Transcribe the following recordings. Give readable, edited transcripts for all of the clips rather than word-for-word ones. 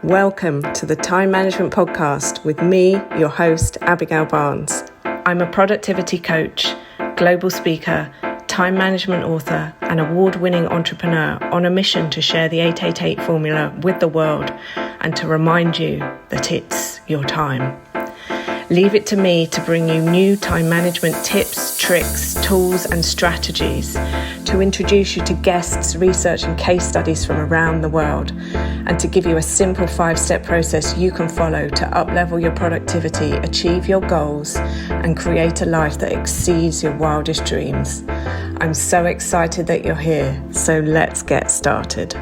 Welcome to the Time Management Podcast with me, your host, Abigail Barnes. I'm a productivity coach, global speaker, time management author, and award-winning entrepreneur on a mission to share the 888 formula with the world and to remind you that it's your time. Leave it to me to bring you new time management tips, tricks, tools, and strategies, to introduce you to guests, research, and case studies from around the world, and to give you a simple 5-step process you can follow to uplevel your productivity, achieve your goals, and create a life that exceeds your wildest dreams. I'm so excited that you're here, so let's get started.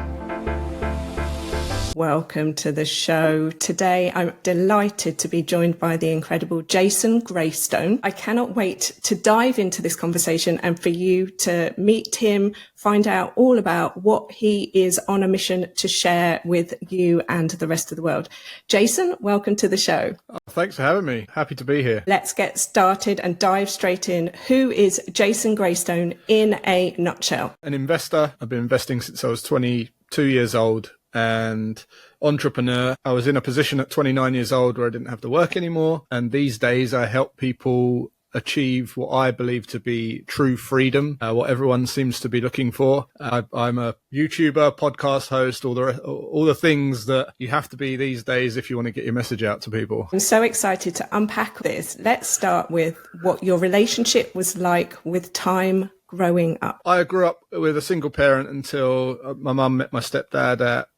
Welcome to the show. Today, I'm delighted to be joined by the incredible Jason Graystone. I cannot wait to dive into this conversation and for you to meet him, find out all about what he is on a mission to share with you and the rest of the world. Jason, welcome to the show. Oh, thanks for having me. Happy to be here. Let's get started and dive straight in. Who is Jason Graystone in a nutshell? An investor. I've been investing since I was 22 years old. And entrepreneur. I was in a position at 29 years old where I didn't have to work anymore. And these days I help people achieve what I believe to be true freedom, what everyone seems to be looking for. I'm a YouTuber, podcast host, all the things that you have to be these days if you want to get your message out to people. I'm so excited to unpack this. Let's start with what your relationship was like with time growing up. I grew up with a single parent until my mum met my stepdad at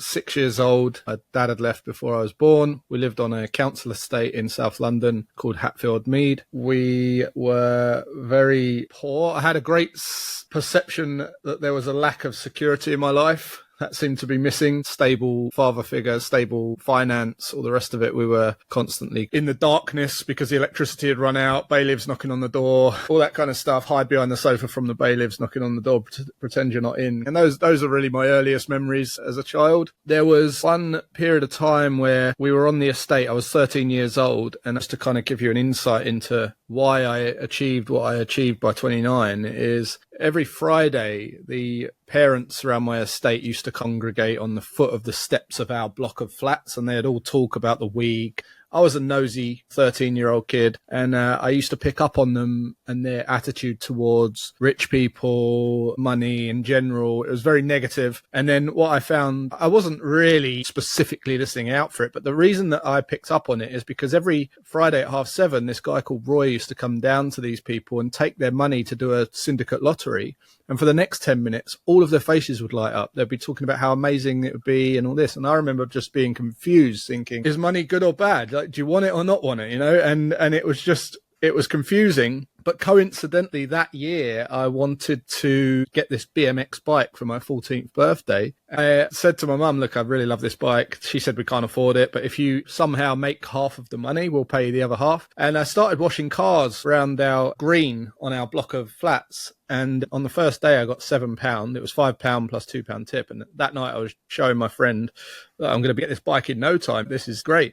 6 years old. My dad had left before I was born. We lived on a council estate in South London called Hatfield Mead. We were very poor. I had a great perception that there was a lack of security in my life. That seemed to be missing. Stable father figure, stable finance, all the rest of it. We were constantly in the darkness because the electricity had run out, bailiffs knocking on the door, all that kind of stuff. Hide behind the sofa from the bailiffs knocking on the door, pretend you're not in. And those are really my earliest memories as a child. There was one period of time where we were on the estate. I was 13 years old. And just to kind of give you an insight into why I achieved what I achieved by 29 is every Friday, the parents around my estate used to congregate on the foot of the steps of our block of flats, and they'd all talk about the week. I was a nosy 13-year-old kid, and I used to pick up on them and their attitude towards rich people, money in general. It was very negative. And then what I found, I wasn't really specifically listening out for it, but the reason that I picked up on it is because every Friday at 7:30, this guy called Roy used to come down to these people and take their money to do a syndicate lottery. And for the next 10 minutes, all of their faces would light up. They'd be talking about how amazing it would be and all this. And I remember just being confused, thinking, is money good or bad? Like, do you want it or not want it? You know, and it was confusing. But coincidentally, that year, I wanted to get this BMX bike for my 14th birthday. I said to my mum, look, I really love this bike. She said, we can't afford it, but if you somehow make half of the money, we'll pay you the other half. And I started washing cars around our green on our block of flats. And on the first day, I got £7. It was £5 plus £2 tip. And that night, I was showing my friend, I'm going to get this bike in no time. This is great.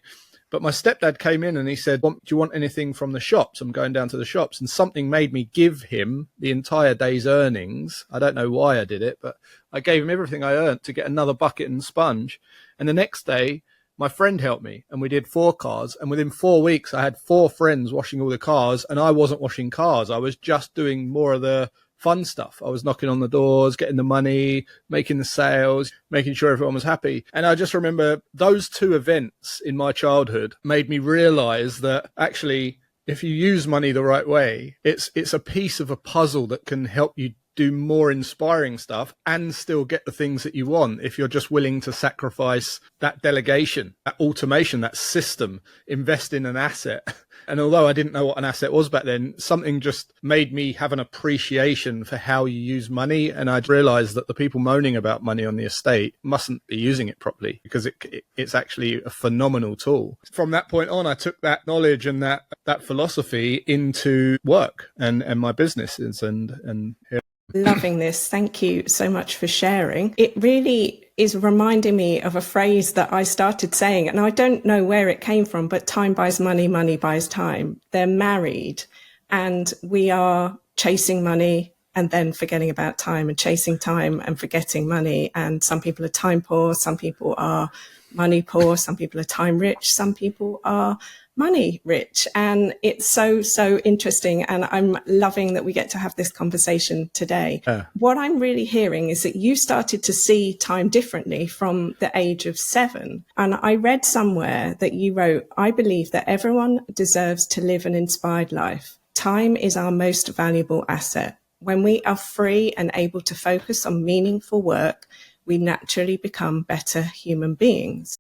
But my stepdad came in and he said, do you want anything from the shops? I'm going down to the shops. And something made me give him the entire day's earnings. I don't know why I did it, but I gave him everything I earned to get another bucket and sponge. And the next day, my friend helped me and we did 4 cars. And within 4 weeks, I had 4 friends washing all the cars, and I wasn't washing cars. I was just doing more of the fun stuff. I was knocking on the doors, getting the money, making the sales, making sure everyone was happy. And I just remember those 2 events in my childhood made me realize that actually, if you use money the right way, it's a piece of a puzzle that can help you do more inspiring stuff and still get the things that you want if you're just willing to sacrifice that delegation, that automation, that system, invest in an asset. And although I didn't know what an asset was back then, something just made me have an appreciation for how you use money. And I realized that the people moaning about money on the estate mustn't be using it properly, because it's actually a phenomenal tool. From that point on, I took that knowledge and that philosophy into work and my businesses and here. Loving this. Thank you so much for sharing. It really is reminding me of a phrase that I started saying, and I don't know where it came from, but time buys money, money buys time. They're married, and we are chasing money and then forgetting about time and chasing time and forgetting money. And some people are time poor, some people are money poor, some people are time rich, some people are money rich. And it's so interesting. And I'm loving that we get to have this conversation today. What I'm really hearing is that you started to see time differently from the age of 7. And I read somewhere that you wrote, I believe that everyone deserves to live an inspired life. Time is our most valuable asset. When we are free and able to focus on meaningful work, we naturally become better human beings.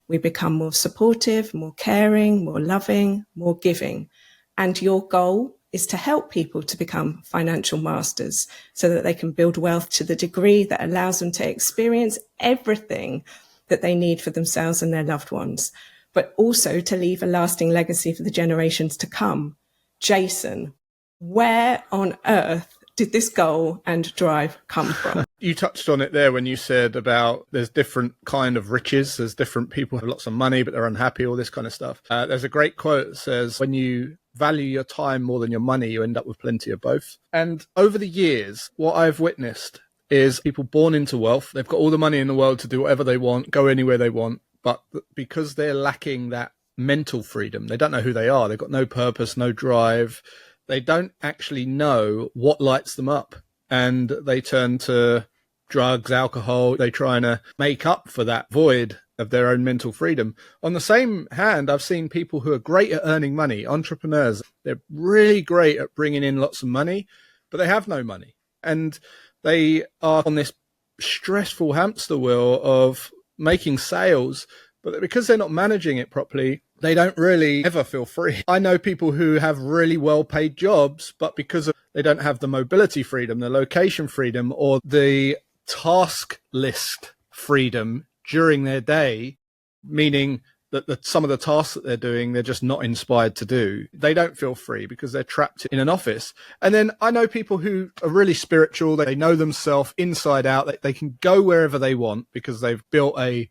We become more supportive, more caring, more loving, more giving. And your goal is to help people to become financial masters so that they can build wealth to the degree that allows them to experience everything that they need for themselves and their loved ones, but also to leave a lasting legacy for the generations to come. Jason, where on earth did this goal and drive come from? You touched on it there when you said about there's different kind of riches. There's different people who have lots of money, but they're unhappy, all this kind of stuff. There's a great quote that says, when you value your time more than your money, you end up with plenty of both. And over the years, what I've witnessed is people born into wealth. They've got all the money in the world to do whatever they want, go anywhere they want. But because they're lacking that mental freedom, they don't know who they are. They've got no purpose, no drive. They don't actually know what lights them up, and they turn to drugs, alcohol. They try to make up for that void of their own mental freedom. On the same hand, I've seen people who are great at earning money, entrepreneurs. They're really great at bringing in lots of money, but they have no money. And they are on this stressful hamster wheel of making sales, but because they're not managing it properly, they don't really ever feel free. I know people who have really well-paid jobs, but because they don't have the mobility freedom, the location freedom, or the task list freedom during their day, meaning that some of the tasks that they're doing, they're just not inspired to do. They don't feel free because they're trapped in an office. And then I know people who are really spiritual. They know themselves inside out. They can go wherever they want because they've built a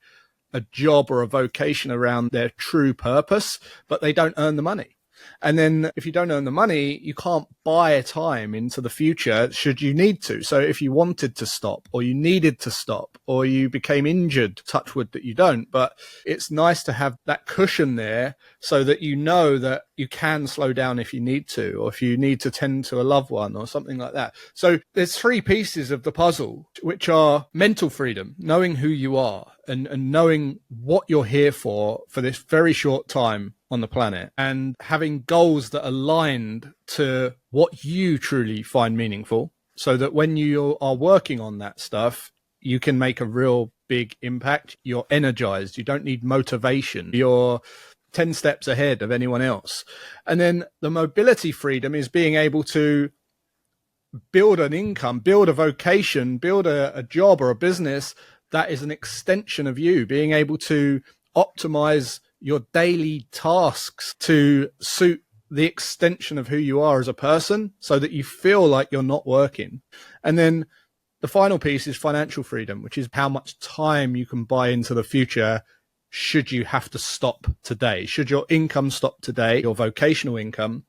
job or a vocation around their true purpose, but they don't earn the money. And then if you don't earn the money, you can't buy time into the future should you need to. So if you wanted to stop, or you needed to stop, or you became injured, touch wood that you don't, but it's nice to have that cushion there so that you know that you can slow down if you need to, or if you need to tend to a loved one or something like that. So there's 3 pieces of the puzzle, which are mental freedom, knowing who you are and knowing what you're here for this very short time on the planet, and having goals that are aligned to what you truly find meaningful, so that when you are working on that stuff, you can make a real big impact. You're energized. You don't need motivation. You're 10 steps ahead of anyone else. And then the mobility freedom is being able to build an income, build a vocation, build a job or a business that is an extension of you, being able to optimize your daily tasks to suit the extension of who you are as a person so that you feel like you're not working. And then the final piece is financial freedom, which is how much time you can buy into the future should you have to stop today. Should your income stop today, your vocational income,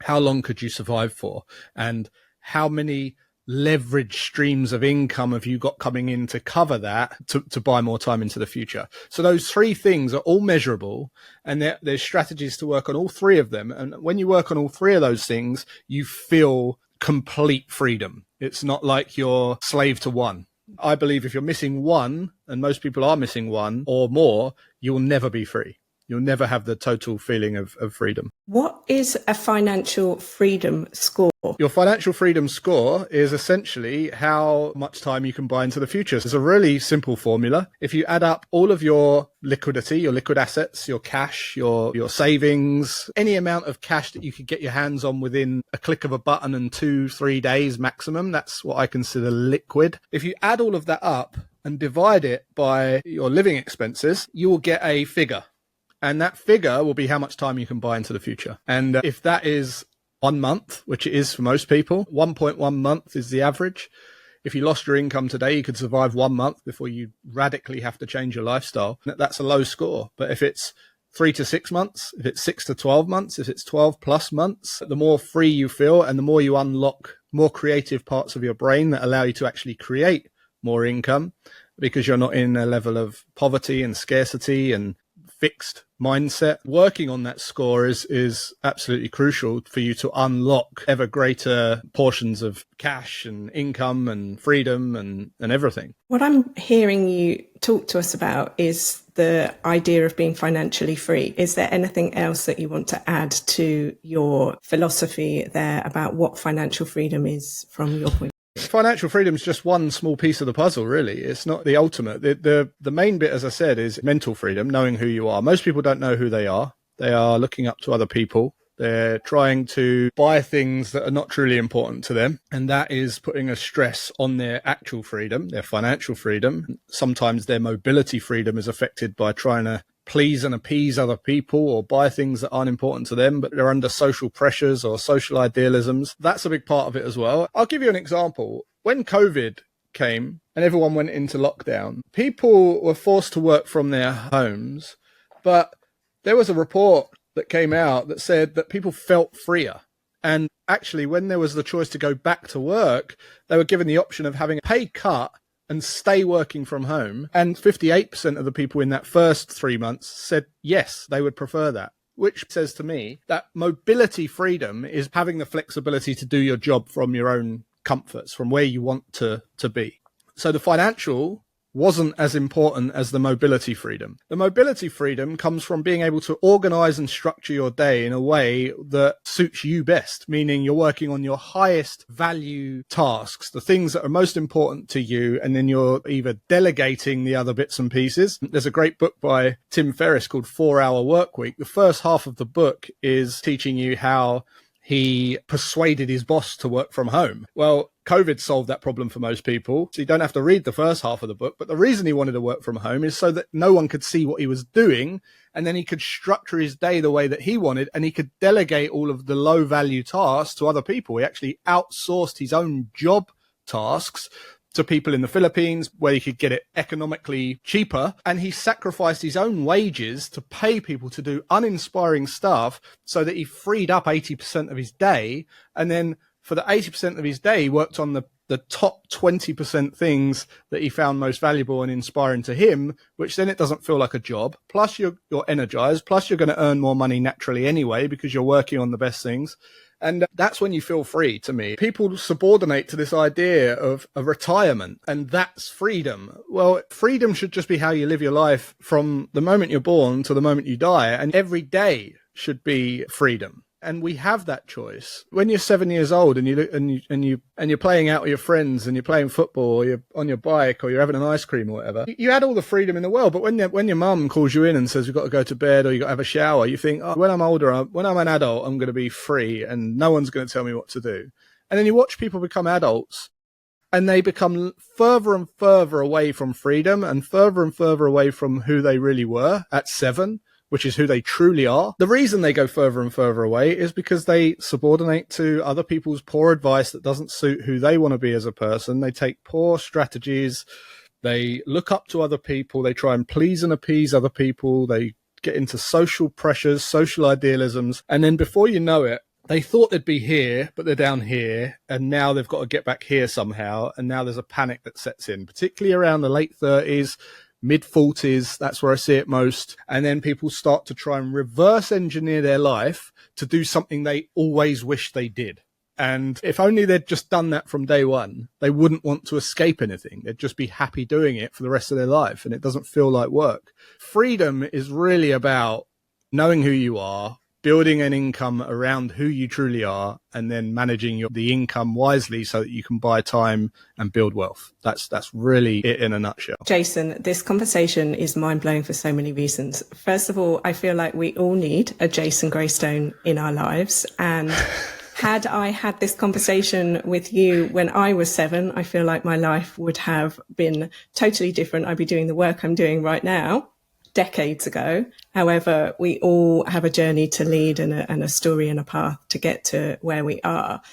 how long could you survive for? And how many leverage streams of income have you got coming in to cover that, to buy more time into the future? So those 3 things are all measurable, and there's strategies to work on all 3 of them. And when you work on all 3 of those things, you feel complete freedom. It's not like you're slave to one. I believe if you're missing one, and most people are missing one or more, you'll never be free. You'll never have the total feeling of freedom. What is a financial freedom score? Your financial freedom score is essentially how much time you can buy into the future. It's a really simple formula. If you add up all of your liquidity, your liquid assets, your cash, your savings, any amount of cash that you could get your hands on within a click of a button in 2-3 days maximum, that's what I consider liquid. If you add all of that up and divide it by your living expenses, you will get a figure. And that figure will be how much time you can buy into the future. And if that is 1 month, which it is for most people, 1.1 month is the average. If you lost your income today, you could survive 1 month before you radically have to change your lifestyle. That's a low score. But if it's 3 to 6 months, if it's 6 to 12 months, if it's 12 plus months, the more free you feel and the more you unlock more creative parts of your brain that allow you to actually create more income because you're not in a level of poverty and scarcity and fixed mindset. Working on that score is absolutely crucial for you to unlock ever greater portions of cash and income and freedom and everything. What I'm hearing you talk to us about is the idea of being financially free. Is there anything else that you want to add to your philosophy there about what financial freedom is from your point? Financial freedom is just one small piece of the puzzle, really. It's not the ultimate. The main bit, as I said, is mental freedom, knowing who you are. Most people don't know who they are. They are looking up to other people. They're trying to buy things that are not truly important to them. And that is putting a stress on their actual freedom, their financial freedom. Sometimes their mobility freedom is affected by trying to please and appease other people or buy things that aren't important to them, but they're under social pressures or social idealisms. That's a big part of it as well. I'll give you an example. When COVID came and everyone went into lockdown, people were forced to work from their homes, but there was a report that came out that said that people felt freer. And actually, when there was the choice to go back to work, they were given the option of having a pay cut and stay working from home. And 58% of the people in that first 3 months said, yes, they would prefer that, which says to me that mobility freedom is having the flexibility to do your job from your own comforts, from where you want to be. So the financial wasn't as important as the mobility freedom. The mobility freedom comes from being able to organize and structure your day in a way that suits you best, meaning you're working on your highest value tasks, the things that are most important to you, and then you're either delegating the other bits and pieces. There's a great book by Tim Ferriss called 4 Hour Workweek. The first half of the book is teaching you how he persuaded his boss to work from home. Well, COVID solved that problem for most people. So you don't have to read the first half of the book. But the reason he wanted to work from home is so that no one could see what he was doing. And then he could structure his day the way that he wanted. And he could delegate all of the low value tasks to other people. He actually outsourced his own job tasks to people in the Philippines where he could get it economically cheaper. And he sacrificed his own wages to pay people to do uninspiring stuff so that he freed up 80% of his day. And then for the 80% of his day, he worked on the top 20% things that he found most valuable and inspiring to him, which then it doesn't feel like a job. Plus you're energized. Plus you're going to earn more money naturally anyway, because you're working on the best things. And that's when you feel free, to me. People subordinate to this idea of a retirement, and that's freedom. Well, freedom should just be how you live your life from the moment you're born to the moment you die. And every day should be freedom. And we have that choice. When you're 7 years old and you're playing out with your friends and you're playing football or you're on your bike or you're having an ice cream or whatever, you had all the freedom in the world. But when your mum calls you in and says you've got to go to bed or you've got to have a shower, you think, oh, when I'm older, when I'm an adult, I'm going to be free and no one's going to tell me what to do. And then you watch people become adults and they become further and further away from freedom and further away from who they really were at 7. Which is who they truly are. The reason they go further and further away is because they subordinate to other people's poor advice that doesn't suit who they want to be as a person. They take poor strategies. They look up to other people. They try and please and appease other people. They get into social pressures, social idealisms. And then before you know it, they thought they'd be here, but they're down here. And now they've got to get back here somehow. And now there's a panic that sets in, particularly around the late 30s. Mid-40s, that's where I see it most. And then people start to try and reverse engineer their life to do something they always wish they did. And if only they'd just done that from day one, they wouldn't want to escape anything. They'd just be happy doing it for the rest of their life. And it doesn't feel like work. Freedom is really about knowing who you are, building an income around who you truly are, and then managing the income wisely so that you can buy time and build wealth. That's really it in a nutshell. Jason, this conversation is mind-blowing for so many reasons. First of all, I feel like we all need a Jason Graystone in our lives. And had I had this conversation with you when I was 7, I feel like my life would have been totally different. I'd be doing the work I'm doing right now decades ago. However, we all have a journey to lead and a story and a path to get to where we are.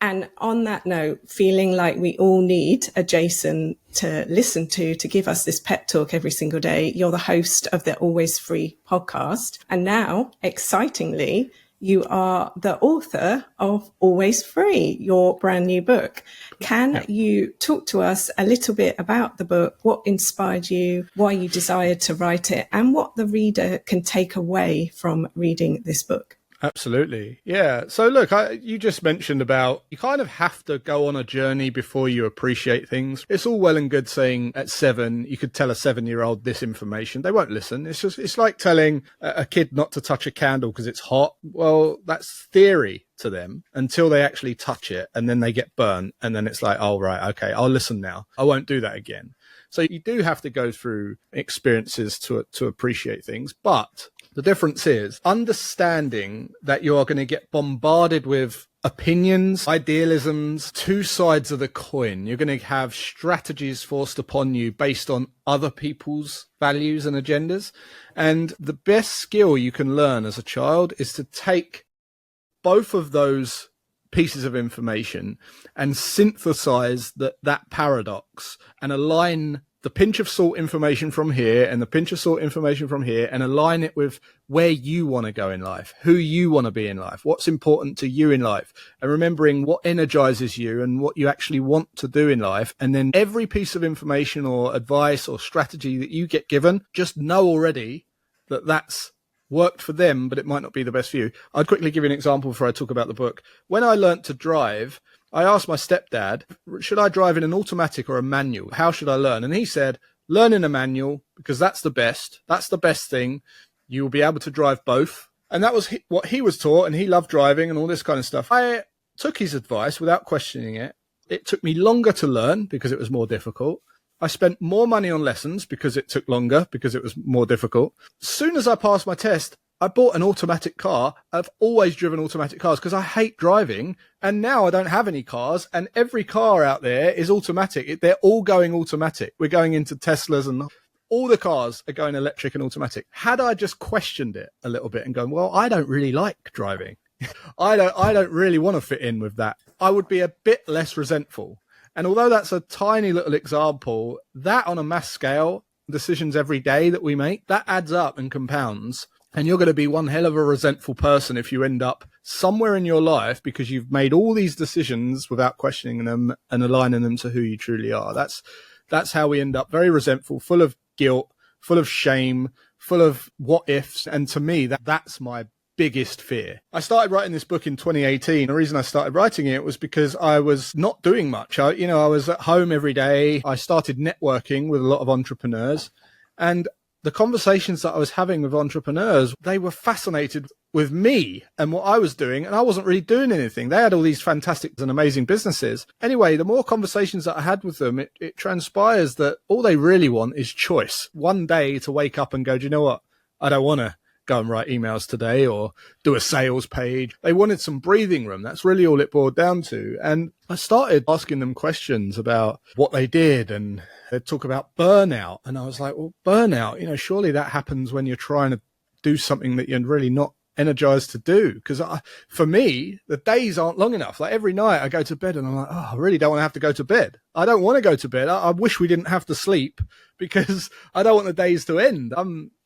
And on that note, feeling like we all need a Jason to listen to give us this pep talk every single day. You're the host of the Always Free podcast. And now, excitingly, you are the author of Always Free, your brand new book. Can you talk to us a little bit about the book, what inspired you, why you decided to write it, and what the reader can take away from reading this book? Absolutely. Yeah. So look, you just mentioned about you kind of have to go on a journey before you appreciate things. It's all well and good saying at 7, you could tell a 7-year-old this information. They won't listen. It's like telling a kid not to touch a candle because it's hot. Well, that's theory to them until they actually touch it, and then they get burnt. And then it's like, oh, right. Okay. I'll listen now. I won't do that again. So you do have to go through experiences to appreciate things. But the difference is understanding that you are going to get bombarded with opinions, idealisms, two sides of the coin. You're going to have strategies forced upon you based on other people's values and agendas. And the best skill you can learn as a child is to take both of those pieces of information and synthesize that paradox and align the pinch of salt information from here and the pinch of salt information from here and align it with where you want to go in life, who you want to be in life, what's important to you in life, and remembering what energizes you and what you actually want to do in life. And then every piece of information or advice or strategy that you get given, just know already that that's worked for them, but it might not be the best for you. I'd quickly give you an example before I talk about the book. When I learnt to drive, I asked my stepdad, should I drive in an automatic or a manual? How should I learn? And he said, learn in a manual because that's the best. That's the best thing. You will be able to drive both. And that was what he was taught, and he loved driving and all this kind of stuff. I took his advice without questioning it. It took me longer to learn because it was more difficult. I spent more money on lessons because it took longer because it was more difficult. As soon as I passed my test, I bought an automatic car. I've always driven automatic cars because I hate driving. And now I don't have any cars. And every car out there is automatic. They're all going automatic. We're going into Teslas and all the cars are going electric and automatic. Had I just questioned it a little bit and gone, well, I don't really like driving. I don't really want to fit in with that. I would be a bit less resentful. And although that's a tiny little example, that on a mass scale, decisions every day that we make, that adds up and compounds. And you're going to be one hell of a resentful person if you end up somewhere in your life because you've made all these decisions without questioning them and aligning them to who you truly are. That's how we end up very resentful, full of guilt, full of shame, full of what ifs. And to me, that's my biggest fear. I started writing this book in 2018. The reason I started writing it was because I was not doing much. I was at home every day. I started networking with a lot of entrepreneurs, and the conversations that I was having with entrepreneurs, they were fascinated with me and what I was doing, and I wasn't really doing anything. They had all these fantastic and amazing businesses. Anyway, the more conversations that I had with them, it transpires that all they really want is choice. One day to wake up and go, do you know what? I don't want to go and write emails today or do a sales page. They wanted some breathing room. That's really all it boiled down to. And I started asking them questions about what they did, and they'd talk about burnout. And I was like, well, burnout, surely that happens when you're trying to do something that you're really not energized to do. Because for me, the days aren't long enough. Like every night I go to bed and I'm like, oh, I really don't want to have to go to bed. I don't want to go to bed. I wish we didn't have to sleep because I don't want the days to end.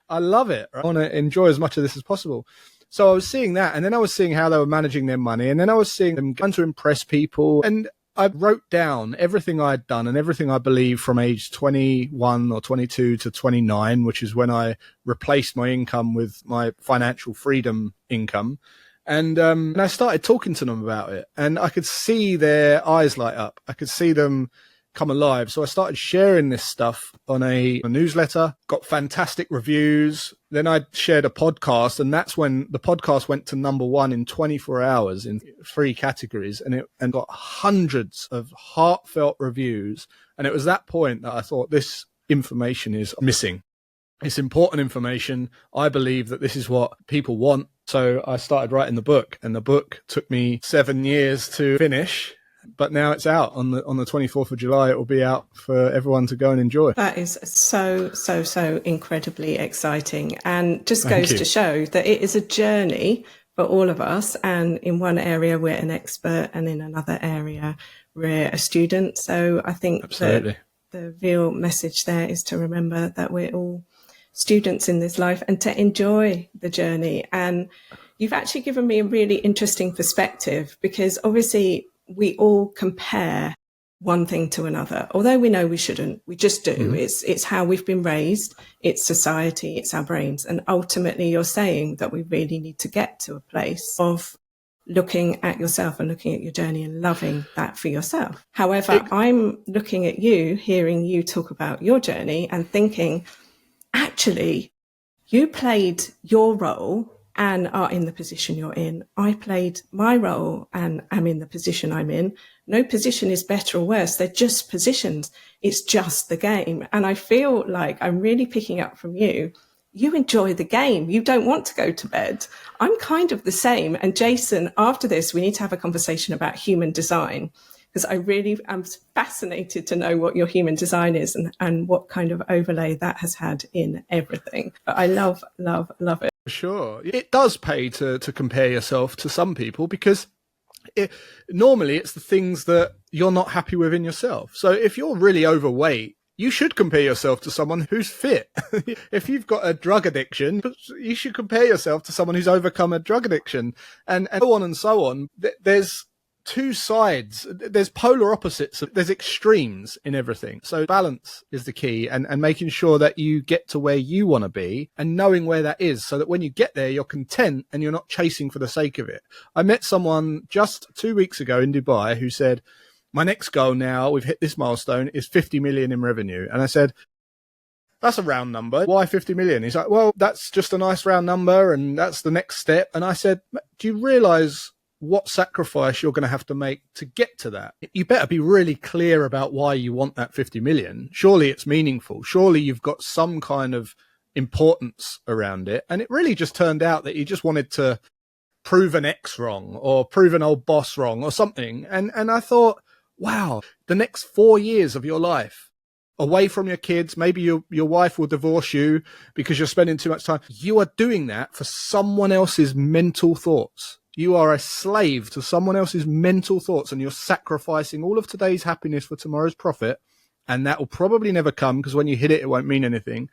I love it. I want to enjoy as much of this as possible. So I was seeing that, and then I was seeing how they were managing their money, and then I was seeing them trying to impress people. And I wrote down everything I'd done and everything I believed from age 21 or 22 to 29, which is when I replaced my income with my financial freedom income. And I started talking to them about it, and I could see their eyes light up. I could see them come alive. So I started sharing this stuff on a newsletter, got fantastic reviews. Then I shared a podcast, and that's when the podcast went to #1 in 24 hours in 3 categories, and got hundreds of heartfelt reviews. And it was that point that I thought this information is missing. It's important information. I believe that this is what people want. So I started writing the book, and the book took me 7 years to finish. But now it's out on the 24th of July. It will be out for everyone to go and enjoy. That is so incredibly exciting, and just goes to show that it is a journey for all of us. And in one area, we're an expert, and in another area, we're a student. So I think that the real message there is to remember that we're all students in this life and to enjoy the journey. And You've actually given me a really interesting perspective, because obviously we all compare one thing to another, although we know we shouldn't. We just do. Mm-hmm. It's how we've been raised. It's society. It's our brains. And ultimately, you're saying that we really need to get to a place of looking at yourself and looking at your journey and loving that for yourself. However, I'm looking at you, hearing you talk about your journey and thinking, actually, you played your role and are in the position you're in. I played my role and am in the position I'm in. No position is better or worse. They're just positions. It's just the game. And I feel like I'm really picking up from you. You enjoy the game. You don't want to go to bed. I'm kind of the same. And Jason, after this, we need to have a conversation about human design, because I really am fascinated to know what your human design is and what kind of overlay that has had in everything. But I love, love, love it. Sure. It does pay to compare yourself to some people, because normally it's the things that you're not happy with in yourself. So if you're really overweight, you should compare yourself to someone who's fit. If you've got a drug addiction, you should compare yourself to someone who's overcome a drug addiction, and so on and so on. There's two sides. There's polar opposites. There's extremes in everything. So balance is the key, and making sure that you get to where you want to be and knowing where that is, so that when you get there, you're content and you're not chasing for the sake of it. I met someone just 2 weeks ago in Dubai who said, my next goal now, we've hit this milestone, is 50 million in revenue. And I said, that's a round number. Why 50 million? He's like, well, that's just a nice round number, and that's the next step. And I said, do you realize what sacrifice you're going to have to make to get to that? You better be really clear about why you want that 50 million. Surely it's meaningful. Surely you've got some kind of importance around it. And it really just turned out that he just wanted to prove an ex wrong, or prove an old boss wrong, or something. And I thought, wow, the next 4 years of your life away from your kids, maybe your wife will divorce you because you're spending too much time. You are doing that for someone else's mental thoughts. You are a slave to someone else's mental thoughts, and you're sacrificing all of today's happiness for tomorrow's profit. And that will probably never come, because when you hit it, it won't mean anything.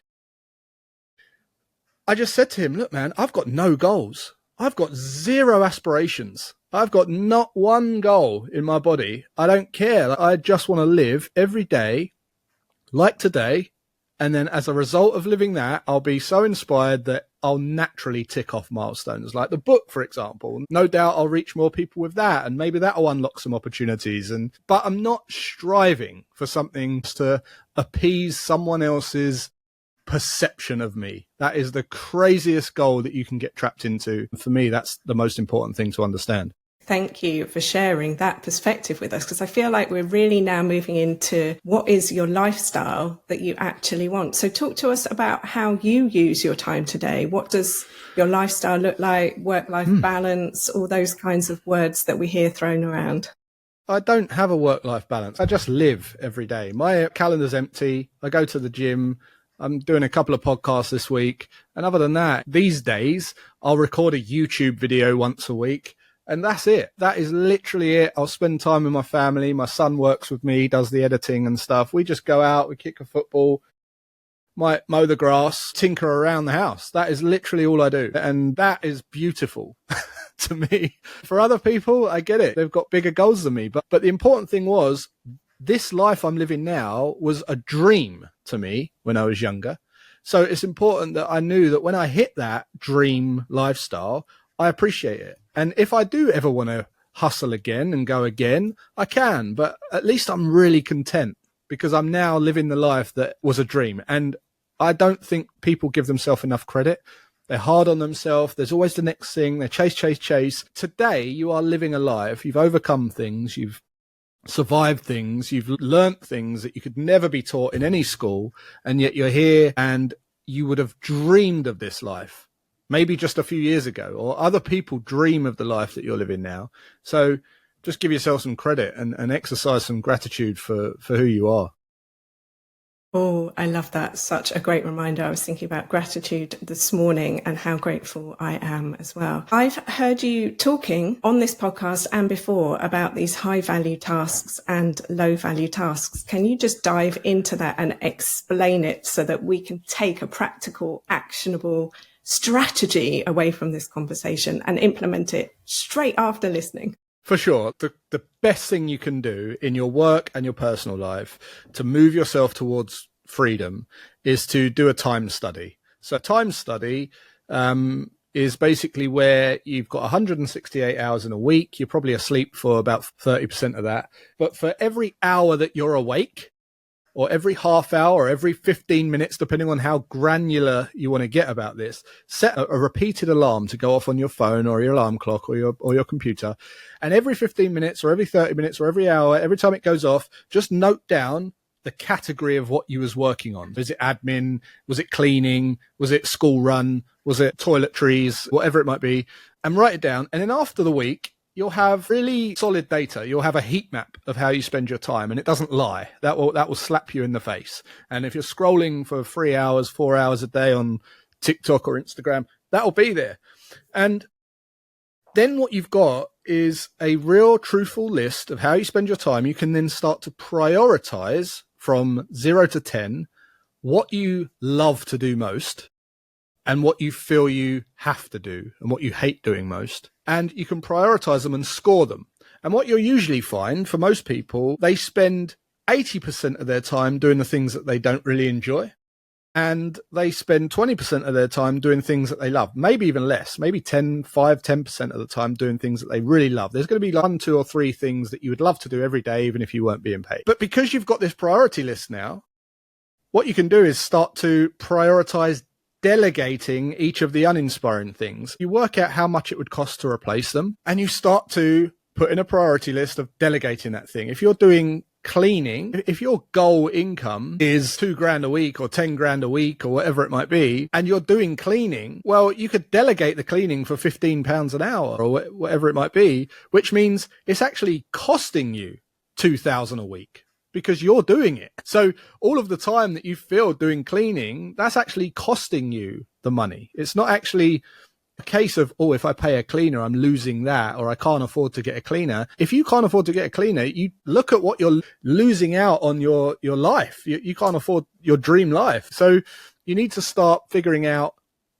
I just said to him, look, man, I've got no goals. I've got zero aspirations. I've got not one goal in my body. I don't care. I just want to live every day like today. And then as a result of living that, I'll be so inspired that I'll naturally tick off milestones, like the book, for example. No doubt I'll reach more people with that, and maybe that'll unlock some opportunities. But I'm not striving for something to appease someone else's perception of me. That is the craziest goal that you can get trapped into. For me, that's the most important thing to understand. Thank you for sharing that perspective with us, because I feel like we're really now moving into what is your lifestyle that you actually want. So talk to us about how you use your time today. What does your lifestyle look like? Work-life balance, all those kinds of words that we hear thrown around. I don't have a work-life balance. I just live every day. My calendar's empty. I go to the gym. I'm doing a couple of podcasts this week. And other than that, these days, I'll record a YouTube video once a week. And that's it. That is literally it. I'll spend time with my family. My son works with me, does the editing and stuff. We just go out, we kick a football, might mow the grass, tinker around the house. That is literally all I do. And that is beautiful to me. For other people, I get it. They've got bigger goals than me. But the important thing was, this life I'm living now was a dream to me when I was younger. So it's important that I knew that when I hit that dream lifestyle, I appreciate it. And if I do ever want to hustle again and go again, I can. But at least I'm really content, because I'm now living the life that was a dream. And I don't think people give themselves enough credit. They're hard on themselves. There's always the next thing. They chase. Today, you are living a life. You've overcome things. You've survived things. You've learnt things that you could never be taught in any school. And yet you're here, and you would have dreamed of this life maybe just a few years ago, or other people dream of the life that you're living now. So just give yourself some credit and exercise some gratitude for who you are. Oh, I love that. Such a great reminder. I was thinking about gratitude this morning and how grateful I am as well. I've heard you talking on this podcast and before about these high value tasks and low value tasks. Can you just dive into that and explain it so that we can take a practical, actionable strategy away from this conversation and implement it straight after listening? For sure. The best thing you can do in your work and your personal life to move yourself towards freedom is to do a time study. So a time study is basically where you've got 168 hours in a week. You're probably asleep for about 30% of that. But for every hour that you're awake, or every half hour, or every 15 minutes, depending on how granular you want to get about this, set a repeated alarm to go off on your phone or your alarm clock or your computer. And every 15 minutes or every 30 minutes or every hour, every time it goes off, just note down the category of what you was working on. Was it admin? Was it cleaning? Was it school run? Was it toiletries? Whatever it might be. And write it down. And then after the week, you'll have really solid data. You'll have a heat map of how you spend your time, and it doesn't lie. That will slap you in the face. And if you're scrolling for 3 hours, 4 hours a day on TikTok or Instagram, that'll be there. And then what you've got is a real truthful list of how you spend your time. You can then start to prioritize from 0 to 10 what you love to do most and what you feel you have to do and what you hate doing most. And you can prioritize them and score them. And what you'll usually find for most people, they spend 80% of their time doing the things that they don't really enjoy. And they spend 20% of their time doing things that they love, maybe even less, maybe 10% of the time doing things that they really love. There's going to be 1, 2 or 3 things that you would love to do every day, even if you weren't being paid. But because you've got this priority list now, what you can do is start to prioritize delegating each of the uninspiring things. You work out how much it would cost to replace them, and you start to put in a priority list of delegating that thing. If you're doing cleaning, if your goal income is $2,000 a week or 10 grand a week or whatever it might be, and you're doing cleaning, well, you could delegate the cleaning for £15 an hour or whatever it might be, which means it's actually costing you $2,000 a week, because you're doing it. So all of the time that you feel doing cleaning, that's actually costing you the money. It's not actually a case of, oh, if I pay a cleaner, I'm losing that, or I can't afford to get a cleaner. If you can't afford to get a cleaner, you look at what you're losing out on your life. You can't afford your dream life. So you need to start figuring out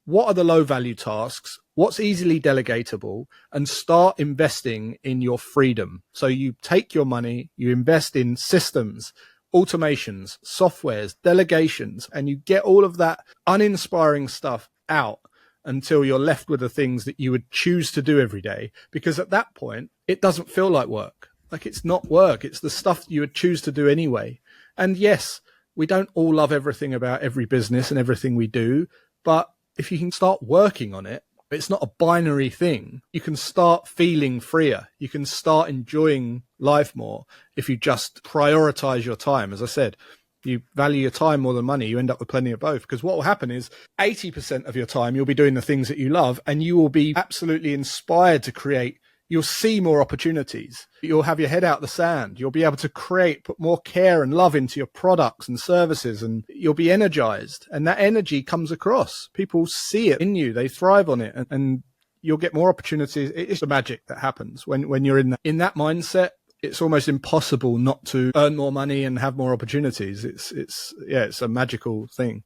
what are the low value tasks, what's easily delegatable, and start investing in your freedom. So you take your money, you invest in systems, automations, softwares, delegations, and you get all of that uninspiring stuff out until you're left with the things that you would choose to do every day. Because at that point, it doesn't feel like work. Like, it's not work. It's the stuff you would choose to do anyway. And yes, we don't all love everything about every business and everything we do, but if you can start working on it, it's not a binary thing. You can start feeling freer. You can start enjoying life more if you just prioritize your time. As I said, you value your time more than money, you end up with plenty of both. Because what will happen is 80% of your time you'll be doing the things that you love, and you will be absolutely inspired to create. You'll see more opportunities. You'll have your head out the sand. You'll be able to create, put more care and love into your products and services, and you'll be energized. And that energy comes across. People see it in you. They thrive on it, and you'll get more opportunities. It's the magic that happens when you're in that mindset. It's almost impossible not to earn more money and have more opportunities. It's a magical thing.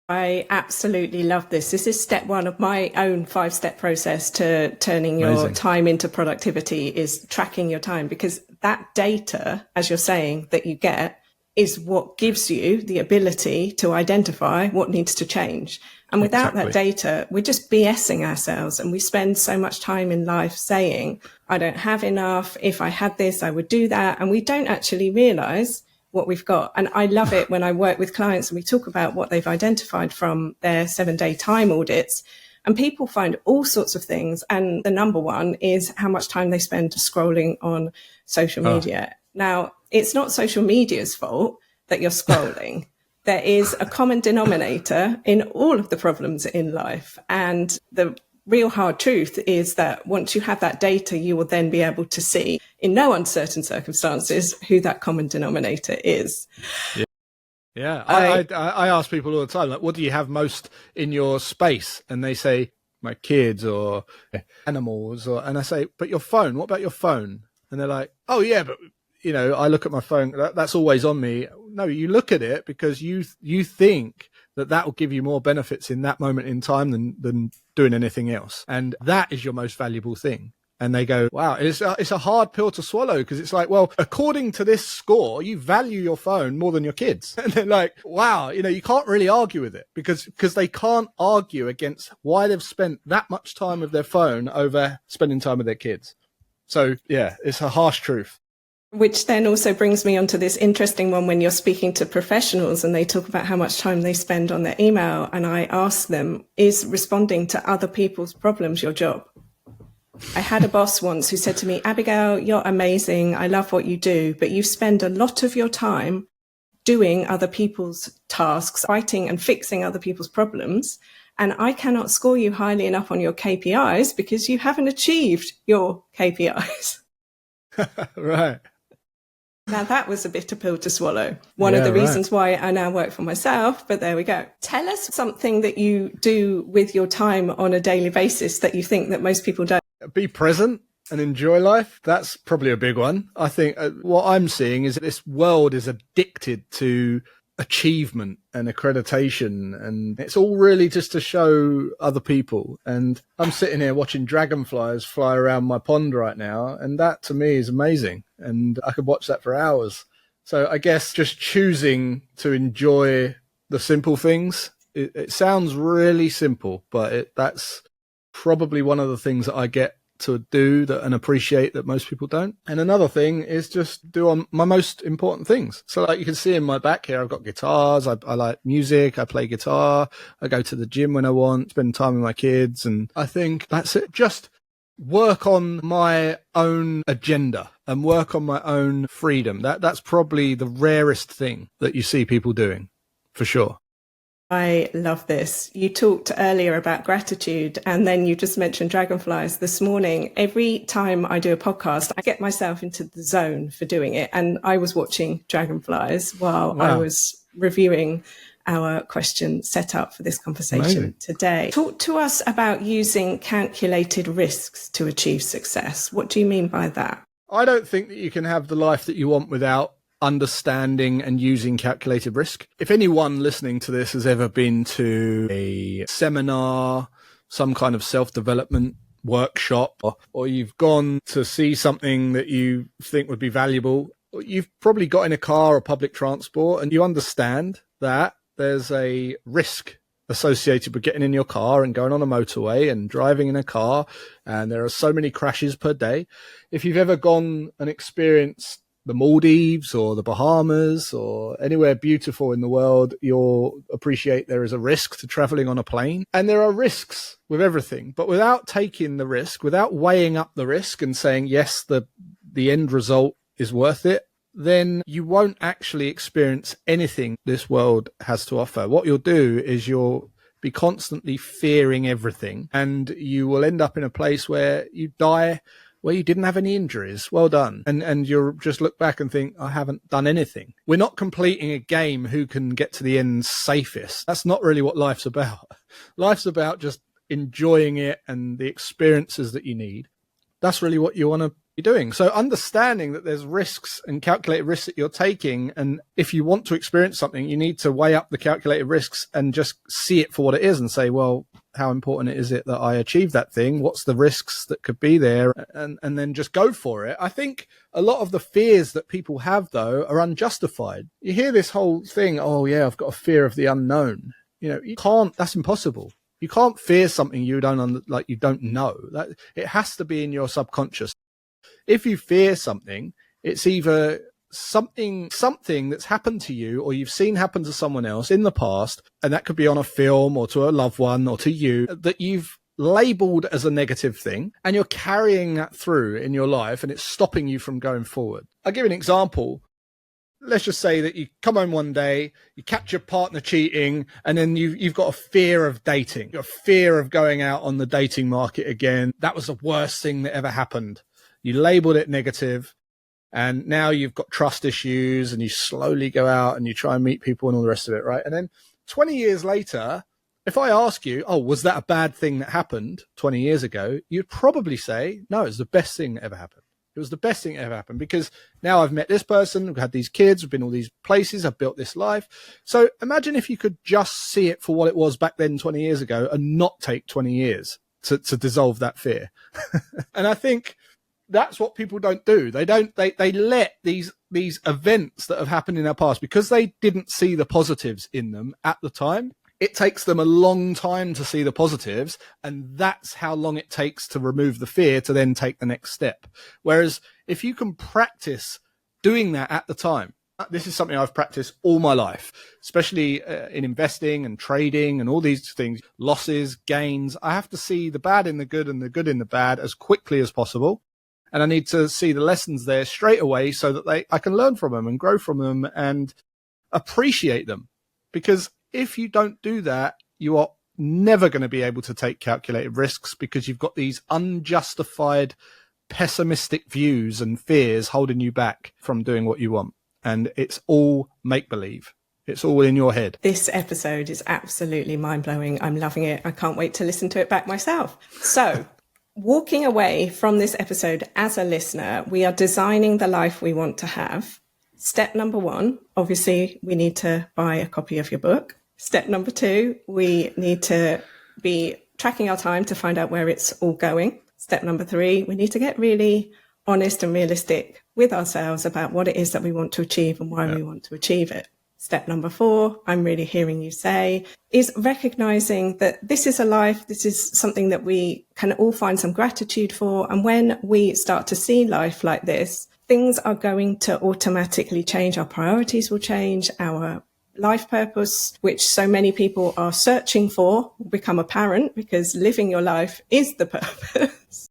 I absolutely love this. This is step 1 of my own 5-step process to turning your time into productivity, is tracking your time, because that data, as you're saying, that you get is what gives you the ability to identify what needs to change. And without that data, we're just BSing ourselves, and we spend so much time in life saying, I don't have enough. If I had this, I would do that. And we don't actually realize what we've got. And I love it when I work with clients and we talk about what they've identified from their 7-day time audits, and people find all sorts of things. And the number one is how much time they spend scrolling on social media. Now, it's not social media's fault that you're scrolling. There is a common denominator in all of the problems in life. And the real hard truth is that once you have that data, you will then be able to see in no uncertain circumstances who that common denominator is. Yeah. Yeah, I ask people all the time, like, what do you have most in your space? And they say, my kids or animals, and I say, but your phone, what about your phone? And they're like, oh yeah, but I look at my phone, that's always on me. No, you look at it because you think that will give you more benefits in that moment in time than doing anything else. And that is your most valuable thing. And they go, wow, it's a hard pill to swallow, because it's like, well, according to this score, you value your phone more than your kids. And they're like, wow, you can't really argue with it because they can't argue against why they've spent that much time with their phone over spending time with their kids. So yeah, it's a harsh truth. Which then also brings me onto this interesting one when you're speaking to professionals and they talk about how much time they spend on their email. And I ask them, is responding to other people's problems your job? I had a boss once who said to me, Abigail, you're amazing. I love what you do, but you spend a lot of your time doing other people's tasks, fighting and fixing other people's problems. And I cannot score you highly enough on your KPIs because you haven't achieved your KPIs. Right. Now, that was a bitter pill to swallow. One of the reasons why I now work for myself, but there we go. Tell us something that you do with your time on a daily basis that you think that most people don't. Be present and enjoy life. That's probably a big one. I think what I'm seeing is that this world is addicted to achievement and accreditation, and it's all really just to show other people. And I'm sitting here watching dragonflies fly around my pond right now, and that to me is amazing, and I could watch that for hours. So I guess just choosing to enjoy the simple things. It sounds really simple, but that's probably one of the things that I get to do and appreciate that most people don't. And another thing is just do on my most important things. So like you can see in my back here, I've got guitars. I like music. I play guitar. I go to the gym when I want, spend time with my kids. And I think that's it. Just work on my own agenda and work on my own freedom. That's probably the rarest thing that you see people doing, for sure. I love this. You talked earlier about gratitude, and then you just mentioned dragonflies this morning. Every time I do a podcast, I get myself into the zone for doing it. And I was watching dragonflies while I was reviewing our question set up for this conversation today. Talk to us about using calculated risks to achieve success. What do you mean by that? I don't think that you can have the life that you want without understanding and using calculated risk. If anyone listening to this has ever been to a seminar, some kind of self-development workshop, or you've gone to see something that you think would be valuable, you've probably got in a car or public transport and you understand that there's a risk associated with getting in your car and going on a motorway and driving in a car, and there are so many crashes per day. If you've ever gone and experienced the Maldives or the Bahamas or anywhere beautiful in the world, you'll appreciate there is a risk to traveling on a plane. And there are risks with everything, but without taking the risk, without weighing up the risk and saying, yes, the end result is worth it, then you won't actually experience anything this world has to offer. What you'll do is you'll be constantly fearing everything, and you will end up in a place where you die where you didn't have any injuries. Well done. And you'll just look back and think, I haven't done anything. We're not completing a game who can get to the end safest. That's not really what life's about. Life's about just enjoying it and the experiences that you need. That's really what you want to be doing. So understanding that there's risks and calculated risks that you're taking, and if you want to experience something, you need to weigh up the calculated risks and just see it for what it is and say, well, how important is it that I achieve that thing? What's the risks that could be there? And then just go for it. I think a lot of the fears that people have, though, are unjustified. You hear this whole thing, oh yeah, I've got a fear of the unknown. You can't, that's impossible. You can't fear something you don't know. That it has to be in your subconscious. If you fear something, it's either something that's happened to you or you've seen happen to someone else in the past, and that could be on a film or to a loved one or to you, that you've labeled as a negative thing, and you're carrying that through in your life, and it's stopping you from going forward. I'll give you an example. Let's just say that you come home one day, you catch your partner cheating, and then you've got a fear of dating, a fear of going out on the dating market again. That was the worst thing that ever happened. You labeled it negative. And now you've got trust issues and you slowly go out and you try and meet people and all the rest of it, right? And then 20 years later, if I ask you, oh, was that a bad thing that happened 20 years ago? You'd probably say, no, it was the best thing that ever happened. It was the best thing that ever happened because now I've met this person, we've had these kids, we've been all these places, I've built this life. So imagine if you could just see it for what it was back then 20 years ago and not take 20 years to dissolve that fear. And I think that's what people don't do. They let these events that have happened in our past, because they didn't see the positives in them at the time. It takes them a long time to see the positives, and that's how long it takes to remove the fear to then take the next step. Whereas if you can practice doing that at the time, this is something I've practiced all my life, especially in investing and trading and all these things, losses, gains. I have to see the bad in the good and the good in the bad as quickly as possible. And I need to see the lessons there straight away so that I can learn from them and grow from them and appreciate them. Because if you don't do that, you are never going to be able to take calculated risks because you've got these unjustified, pessimistic views and fears holding you back from doing what you want. And it's all make-believe. It's all in your head. This episode is absolutely mind-blowing. I'm loving it. I can't wait to listen to it back myself. So, walking away from this episode as a listener, we are designing the life we want to have. Step number 1, obviously, we need to buy a copy of your book. Step number 2, we need to be tracking our time to find out where it's all going. Step number 3, we need to get really honest and realistic with ourselves about what it is that we want to achieve and why we want to achieve it. Step number 4, I'm really hearing you say, is recognizing that this is a life, this is something that we can all find some gratitude for. And when we start to see life like this, things are going to automatically change. Our priorities will change, our life purpose, which so many people are searching for, will become apparent because living your life is the purpose.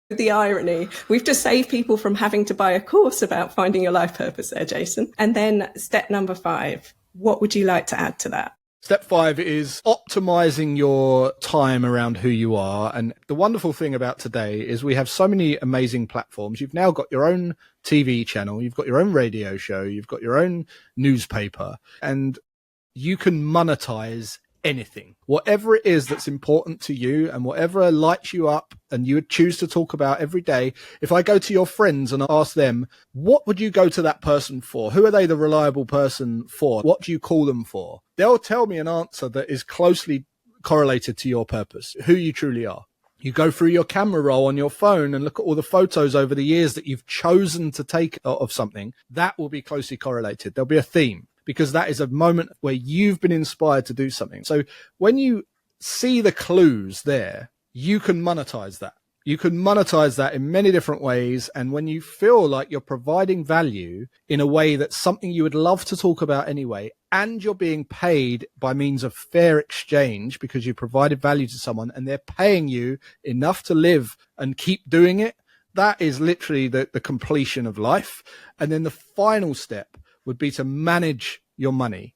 The irony, we've just saved people from having to buy a course about finding your life purpose there, Jason. And then step number 5, what would you like to add to that? Step 5 is optimizing your time around who you are. And the wonderful thing about today is we have so many amazing platforms. You've now got your own TV channel, you've got your own radio show, you've got your own newspaper, and you can monetize anything, whatever it is that's important to you and whatever lights you up and you would choose to talk about every day. If I go to your friends and ask them, what would you go to that person for? Who are they the reliable person for? What do you call them for? They'll tell me an answer that is closely correlated to your purpose, who you truly are. You go through your camera roll on your phone and look at all the photos over the years that you've chosen to take of something. That will be closely correlated. There'll be a theme, because that is a moment where you've been inspired to do something. So when you see the clues there, you can monetize that. You can monetize that in many different ways. And when you feel like you're providing value in a way that's something you would love to talk about anyway, and you're being paid by means of fair exchange because you provided value to someone and they're paying you enough to live and keep doing it, that is literally the completion of life. And then the final step would be to manage your money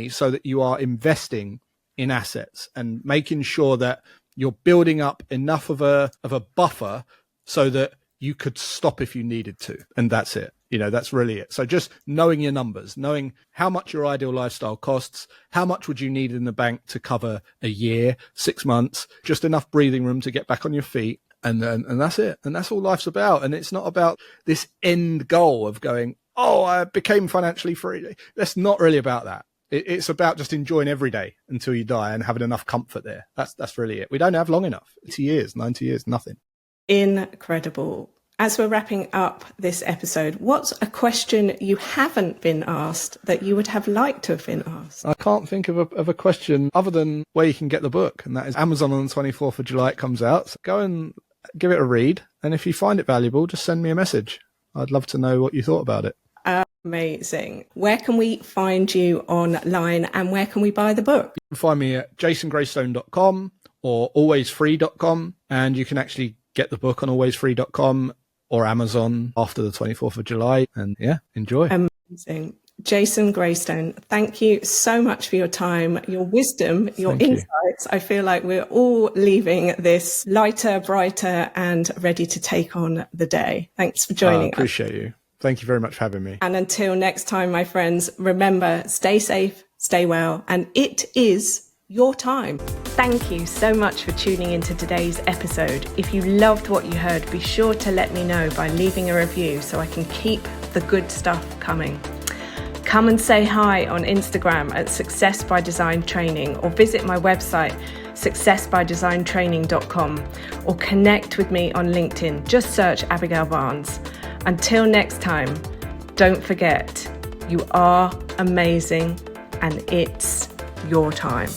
so that you are investing in assets and making sure that you're building up enough of a buffer so that you could stop if you needed to. And that's it. You know, that's really it. So just knowing your numbers, knowing how much your ideal lifestyle costs, how much would you need in the bank to cover a year, 6 months, just enough breathing room to get back on your feet. And that's it. And that's all life's about. And it's not about this end goal of going, oh, I became financially free. That's not really about that. It's about just enjoying every day until you die and having enough comfort there. That's really it. We don't have long enough. 80 years, 90 years, nothing. Incredible. As we're wrapping up this episode, what's a question you haven't been asked that you would have liked to have been asked? I can't think of a question other than where you can get the book. And that is Amazon on the 24th of July. It comes out. So go and give it a read. And if you find it valuable, just send me a message. I'd love to know what you thought about it. Amazing. Where can we find you online and where can we buy the book? You can find me at jasongraystone.com or alwaysfree.com, and you can actually get the book on alwaysfree.com or Amazon after the 24th of July. And yeah, enjoy. Amazing. Jason Graystone, thank you so much for your time, your wisdom, your insights. I feel like we're all leaving this lighter, brighter, and ready to take on the day. Thanks for joining us. I appreciate you. Thank you very much for having me. And until next time, my friends, remember, stay safe, stay well, and it is your time. Thank you so much for tuning into today's episode. If you loved what you heard, be sure to let me know by leaving a review so I can keep the good stuff coming. Come and say hi on Instagram at Success by Design Training, or visit my website successbydesigntraining.com, or connect with me on LinkedIn. Just search Abigail Barnes. Until next time, don't forget, you are amazing and it's your time.